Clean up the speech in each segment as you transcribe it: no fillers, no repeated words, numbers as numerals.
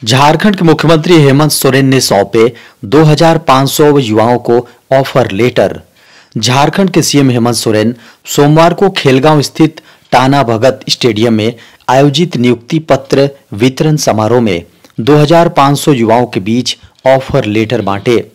झारखंड के मुख्यमंत्री हेमंत सोरेन ने सौंपे 2500 युवाओं को ऑफर लेटर। झारखंड के सीएम हेमंत सोरेन सोमवार को खेलगांव स्थित टाना भगत स्टेडियम में आयोजित नियुक्ति पत्र वितरण समारोह में 2500 युवाओं के बीच ऑफर लेटर बांटे।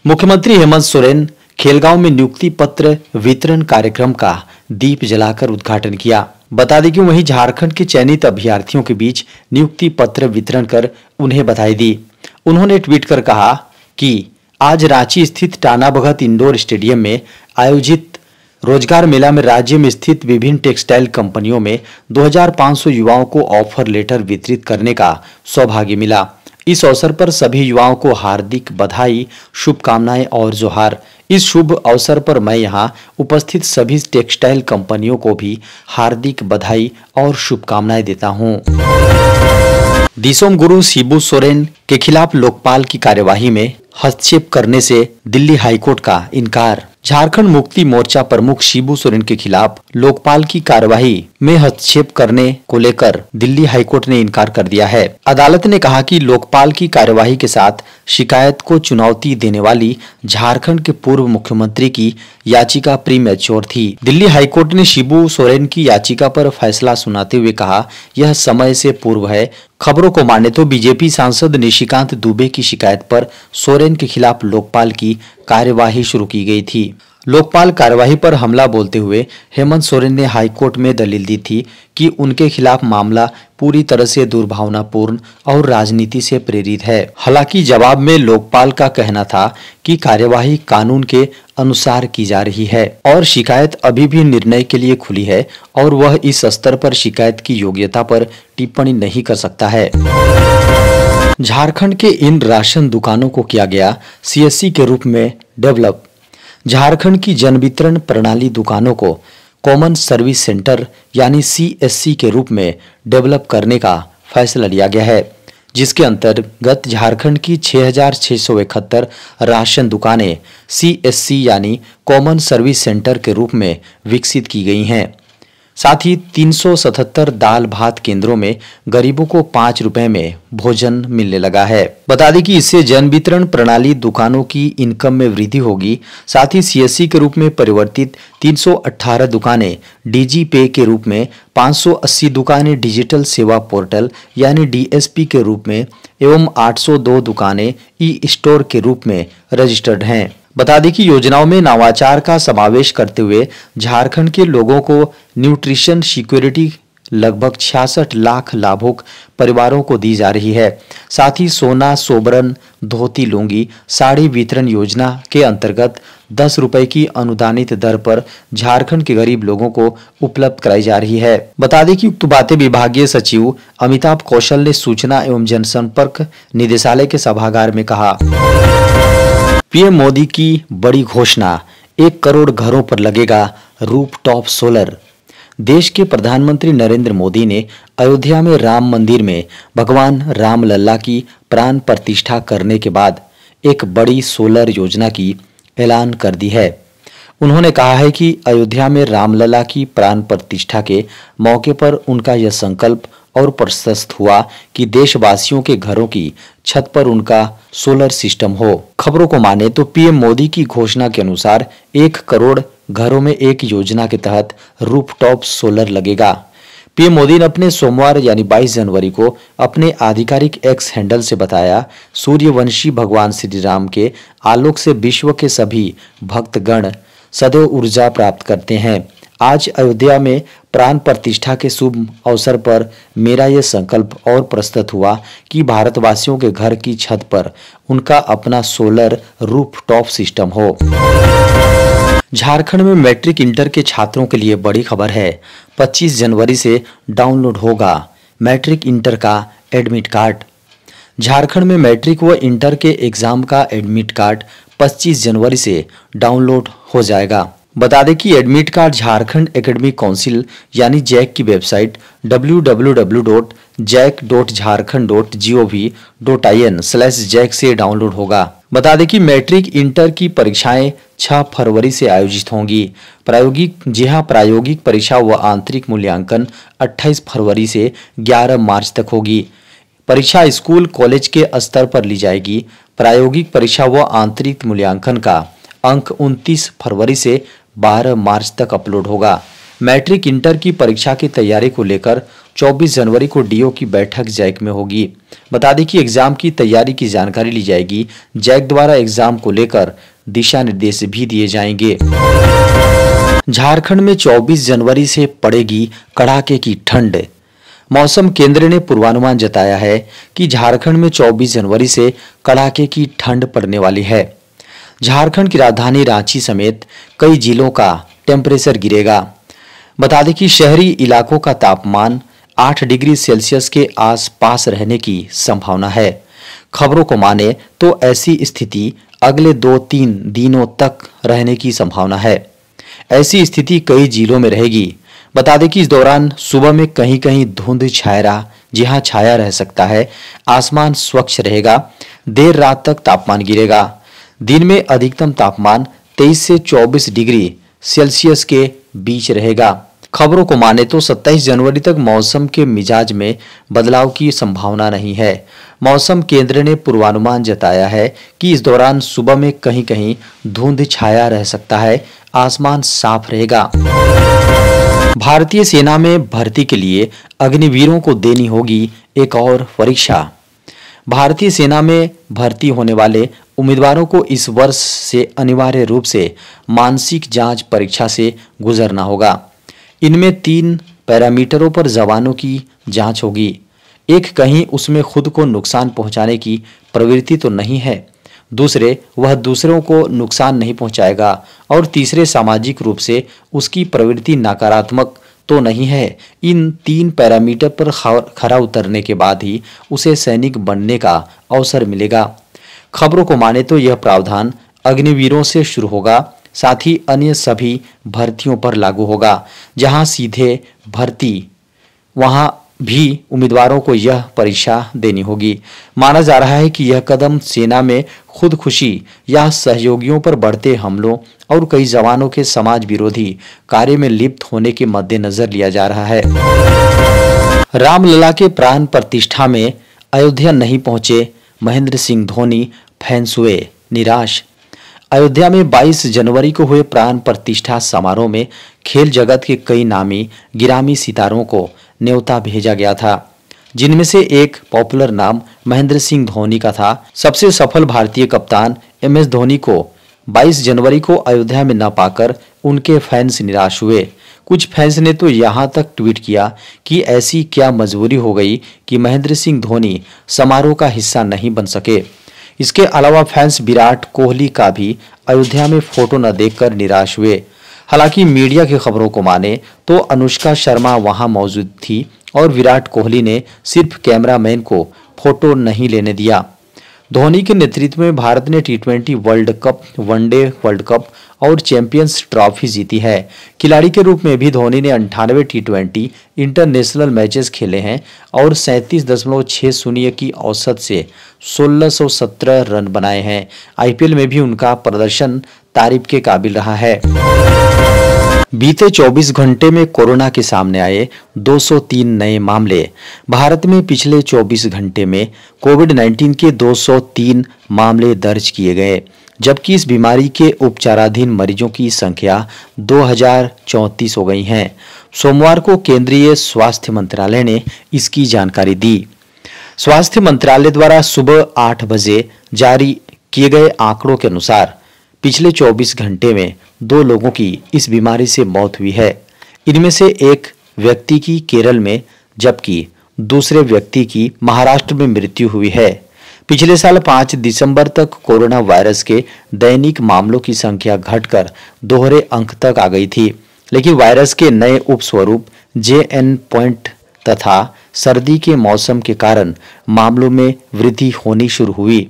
मुख्यमंत्री हेमंत सोरेन खेलगांव में नियुक्ति पत्र वितरण कार्यक्रम का दीप जलाकर उद्घाटन किया। बता दें कि वहीं झारखंड के चयनित अभ्यर्थियों के बीच नियुक्ति पत्र वितरण कर उन्हें बधाई दी। उन्होंने ट्वीट कर कहा कि आज रांची स्थित टाना भगत इंडोर स्टेडियम में आयोजित रोजगार मेला में राज्य में स्थित विभिन्न टेक्सटाइल कंपनियों में 2500 युवाओं को ऑफर लेटर वितरित करने का सौभाग्य मिला। इस अवसर पर सभी युवाओं को हार्दिक बधाई, शुभकामनाएं और जोहार। इस शुभ अवसर पर मैं यहां उपस्थित सभी टेक्सटाइल कंपनियों को भी हार्दिक बधाई और शुभकामनाएं देता हूं। दिसोम गुरु शिबू सोरेन के खिलाफ लोकपाल की कार्यवाही में हस्तक्षेप करने से दिल्ली हाईकोर्ट का इनकार। झारखंड मुक्ति मोर्चा प्रमुख शिबू सोरेन के खिलाफ लोकपाल की कार्यवाही में हस्तक्षेप करने को लेकर दिल्ली हाईकोर्ट ने इनकार कर दिया है। अदालत ने कहा कि लोकपाल की कार्यवाही के साथ शिकायत को चुनौती देने वाली झारखंड के पूर्व मुख्यमंत्री की याचिका प्रीमैच्योर थी। दिल्ली हाईकोर्ट ने शिबू सोरेन की याचिका पर फैसला सुनाते हुए कहा, यह समय से पूर्व है। खबरों को माने तो बीजेपी सांसद निशिकांत दुबे की शिकायत पर सोरेन के खिलाफ लोकपाल की कार्यवाही शुरू की गई थी। लोकपाल कार्यवाही पर हमला बोलते हुए हेमंत सोरेन ने हाईकोर्ट में दलील दी थी कि उनके खिलाफ मामला पूरी तरह से दुर्भावनापूर्ण और राजनीति से प्रेरित है। हालांकि जवाब में लोकपाल का कहना था कि कार्यवाही कानून के अनुसार की जा रही है और शिकायत अभी भी निर्णय के लिए खुली है और वह इस स्तर पर शिकायत की योग्यता पर टिप्पणी नहीं कर सकता है। झारखंड के इन राशन दुकानों को किया गया सीएससी के रूप में डेवलप। झारखंड की जन वितरण प्रणाली दुकानों को कॉमन सर्विस सेंटर यानी सीएससी के रूप में डेवलप करने का फैसला लिया गया है, जिसके अंतर्गत झारखंड की 6671 राशन दुकानें सीएससी यानी कॉमन सर्विस सेंटर के रूप में विकसित की गई हैं। साथ ही 377 दाल भात केंद्रों में गरीबों को 5 रुपए में भोजन मिलने लगा है। बता दें कि इससे जन वितरण प्रणाली दुकानों की इनकम में वृद्धि होगी। साथ ही सीएससी के रूप में परिवर्तित 318 दुकानें डीजी पे के रूप में, 580 दुकानें डिजिटल सेवा पोर्टल यानी डीएसपी के रूप में एवं 802 दुकानें ई स्टोर के रूप में रजिस्टर्ड हैं। बता दें कि योजनाओं में नवाचार का समावेश करते हुए झारखंड के लोगों को न्यूट्रिशन सिक्योरिटी लगभग 66 लाख लाभुक परिवारों को दी जा रही है। साथ ही सोना, सोबरन, धोती, लुंगी, साड़ी वितरण योजना के अंतर्गत 10 रुपए की अनुदानित दर पर झारखंड के गरीब लोगों को उपलब्ध कराई जा रही है। बता दें कि उक्त बातें विभागीय सचिव अमिताभ कौशल ने सूचना एवं जनसंपर्क निदेशालय के सभागार में कहा। पीएम मोदी की बड़ी घोषणा, 1 करोड़ घरों पर लगेगा रूफटॉप सोलर। देश के प्रधानमंत्री नरेंद्र मोदी ने अयोध्या में राम मंदिर में भगवान राम लल्ला की प्राण प्रतिष्ठा करने के बाद एक बड़ी सोलर योजना की ऐलान कर दी है। उन्होंने कहा है कि अयोध्या में रामलला की प्राण प्रतिष्ठा के मौके पर उनका यह संकल्प और प्रशस्त हुआ कि देशवासियों के घरों की छत पर उनका सोलर सिस्टम हो। खबरों को माने तो पीएम मोदी की घोषणा के अनुसार 1 करोड़ घरों में एक योजना के तहत रूफटॉप सोलर लगेगा। पीएम मोदी ने अपने सोमवार यानी 22 जनवरी को अपने आधिकारिक एक्स हैंडल से बताया, सूर्यवंशी भगवान श्री राम के आलोक से विश्व के सभी भक्तगण सदैव ऊर्जा प्राप्त करते हैं। आज अयोध्या में प्राण प्रतिष्ठा के शुभ अवसर पर मेरा यह संकल्प और प्रस्तुत हुआ कि भारतवासियों के घर की छत पर उनका अपना सोलर रूफटॉप सिस्टम हो। झारखंड में मैट्रिक इंटर के छात्रों के लिए बड़ी खबर है। 25 जनवरी से डाउनलोड होगा मैट्रिक इंटर का एडमिट कार्ड। झारखंड में मैट्रिक व इंटर के एग्जाम का एडमिट कार्ड 25 जनवरी से डाउनलोड हो जाएगा। बता दें कि admit card Jharkhand academic council यानी जैक की वेबसाइट www.jack.jharkhand.gov.in/जैक से डाउनलोड होगा। बता दें कि मैट्रिक इंटर की परीक्षाएं 6 फरवरी से आयोजित होंगी। प्रायोगिक परीक्षा व आंतरिक मूल्यांकन 28 फरवरी से 11 मार्च तक होगी। परीक्षा स्कूल कॉलेज के स्तर पर ली जाएगी। प्रायोगिक परीक्षा व आंतरिक मूल्यांकन का अंक 29 फरवरी से 12 मार्च तक अपलोड होगा। मैट्रिक इंटर की परीक्षा की तैयारी को लेकर 24 जनवरी को डीओ की बैठक जैक में होगी। बता दें कि एग्जाम की तैयारी की जानकारी ली जाएगी। जैक द्वारा एग्जाम को लेकर दिशा निर्देश भी दिए जाएंगे। झारखंड में 24 जनवरी से पड़ेगी कड़ाके की ठंड। मौसम केंद्र ने पूर्वानुमान जताया है कि झारखंड में 24 जनवरी से कड़ाके की ठंड पड़ने वाली है। झारखंड की राजधानी रांची समेत कई जिलों का टेम्परेचर गिरेगा। बता दें कि शहरी इलाकों का तापमान 8 डिग्री सेल्सियस के आसपास रहने की संभावना है। खबरों को माने तो ऐसी स्थिति अगले 2-3 दिनों तक रहने की संभावना है। ऐसी स्थिति कई जिलों में रहेगी। बता दें कि इस दौरान सुबह में कहीं कहीं धुंध छाया रह सकता है। आसमान स्वच्छ रहेगा। देर रात तक तापमान गिरेगा। दिन में अधिकतम तापमान 23 से 24 डिग्री सेल्सियस के बीच रहेगा। खबरों को माने तो 27 जनवरी तक मौसम के मिजाज में बदलाव की संभावना नहीं है। मौसम केंद्र ने पूर्वानुमान जताया है कि इस दौरान सुबह में कहीं कहीं धुंध छाया रह सकता है। आसमान साफ रहेगा। भारतीय सेना में भर्ती के लिए अग्निवीरों को देनी होगी एक और परीक्षा। भारतीय सेना में भर्ती होने वाले उम्मीदवारों को इस वर्ष से अनिवार्य रूप से मानसिक जांच परीक्षा से गुजरना होगा। इनमें 3 पैरामीटरों पर जवानों की जांच होगी। एक, कहीं उसमें खुद को नुकसान पहुंचाने की प्रवृत्ति तो नहीं है। दूसरे, वह दूसरों को नुकसान नहीं पहुंचाएगा। और तीसरे, सामाजिक रूप से उसकी प्रवृत्ति नकारात्मक तो नहीं है। इन 3 पैरामीटर पर खरा उतरने के बाद ही उसे सैनिक बनने का अवसर मिलेगा। खबरों को माने तो यह प्रावधान अग्निवीरों से शुरू होगा, साथ ही अन्य सभी भर्तियों पर लागू होगा। जहां सीधे भर्ती, वहां भी उम्मीदवारों को यह परीक्षा देनी होगी। माना जा रहा है कि यह कदम सेना में खुदकुशी या सहयोगियों पर बढ़ते हमलों और कई जवानों के समाज विरोधी कार्य में लिप्त होने के मद्देनजर लिया जा रहा है। रामलला के प्राण प्रतिष्ठा में अयोध्या नहीं पहुंचे महेंद्र सिंह धोनी, फैंस हुए निराश। अयोध्या में 22 जनवरी को हुए प्राण प्रतिष्ठा समारोह में खेल जगत के कई नामी गिरामी सितारों को न्योता भेजा गया था, जिनमें से एक पॉपुलर नाम महेंद्र सिंह धोनी का था। सबसे सफल भारतीय कप्तान MS धोनी को 22 जनवरी को अयोध्या में न पाकर उनके फैंस निराश हुए। कुछ फैंस ने तो यहां तक ट्वीट किया कि ऐसी क्या मजबूरी हो गई कि महेंद्र सिंह धोनी समारोह का हिस्सा नहीं बन सके। इसके अलावा फैंस विराट कोहली का भी अयोध्या में फोटो न देखकर निराश हुए। हालांकि मीडिया की खबरों को माने तो अनुष्का शर्मा वहां मौजूद थी और विराट कोहली ने सिर्फ कैमरामैन को फोटो नहीं लेने दिया। धोनी के नेतृत्व में भारत ने T20 world cup, one day world cup और चैंपियंस ट्रॉफी जीती है। खिलाड़ी के रूप में भी धोनी ने 98 T20 इंटरनेशनल मैचेस खेले हैं और 37.60 की औसत से 1617 रन बनाए हैं। IPL में भी उनका प्रदर्शन तारीफ के काबिल रहा है। बीते 24 घंटे में कोरोना के सामने आए 203 नए मामले। भारत में पिछले 24 घंटे में कोविड-19 के 203 मामले दर्ज किए गए, जबकि इस बीमारी के उपचाराधीन मरीजों की संख्या 2034 हो गई है। सोमवार को केंद्रीय स्वास्थ्य मंत्रालय ने इसकी जानकारी दी। स्वास्थ्य मंत्रालय द्वारा सुबह 8 बजे जारी किए गए आंकड़ों के अनुसार पिछले 24 घंटे में 2 लोगों की इस बीमारी से मौत हुई है। इनमें से एक व्यक्ति की केरल में जबकि दूसरे व्यक्ति की महाराष्ट्र में मृत्यु हुई है। पिछले साल 5 दिसंबर तक कोरोना वायरस के दैनिक मामलों की संख्या घटकर दोहरे अंक तक आ गई थी, लेकिन वायरस के नए उपस्वरूप JN पॉइंट तथा सर्दी के मौसम के कारण मामलों में वृद्धि होनी शुरू हुई।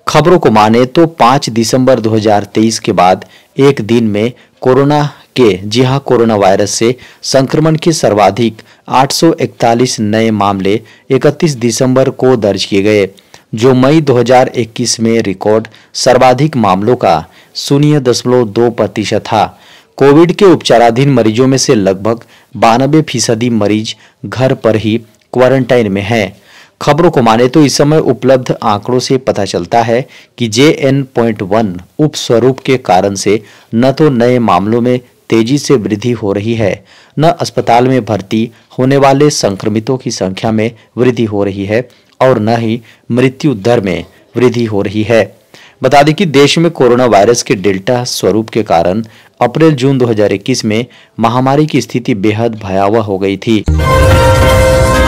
खबरों को माने तो 5 दिसंबर 2023 के बाद एक दिन में कोरोना वायरस से संक्रमण के सर्वाधिक 841 नए मामले 31 दिसंबर को दर्ज किए गए, जो मई 2021 में रिकॉर्ड सर्वाधिक मामलों का 0.2% था। कोविड के उपचाराधीन मरीजों में से लगभग 92% मरीज घर पर ही क्वारंटाइन में हैं। खबरों को माने तो इस समय उपलब्ध आंकड़ों से पता चलता है कि JN.1 उप स्वरूप के कारण से न तो नए मामलों में तेजी से वृद्धि हो रही है, न अस्पताल में भर्ती होने वाले संक्रमितों की संख्या में वृद्धि हो रही है और न ही मृत्यु दर में वृद्धि हो रही है। बता दें कि देश में कोरोना वायरस के डेल्टा स्वरूप के कारण अप्रैल-जून 2021 में महामारी की स्थिति बेहद भयावह हो गई थी।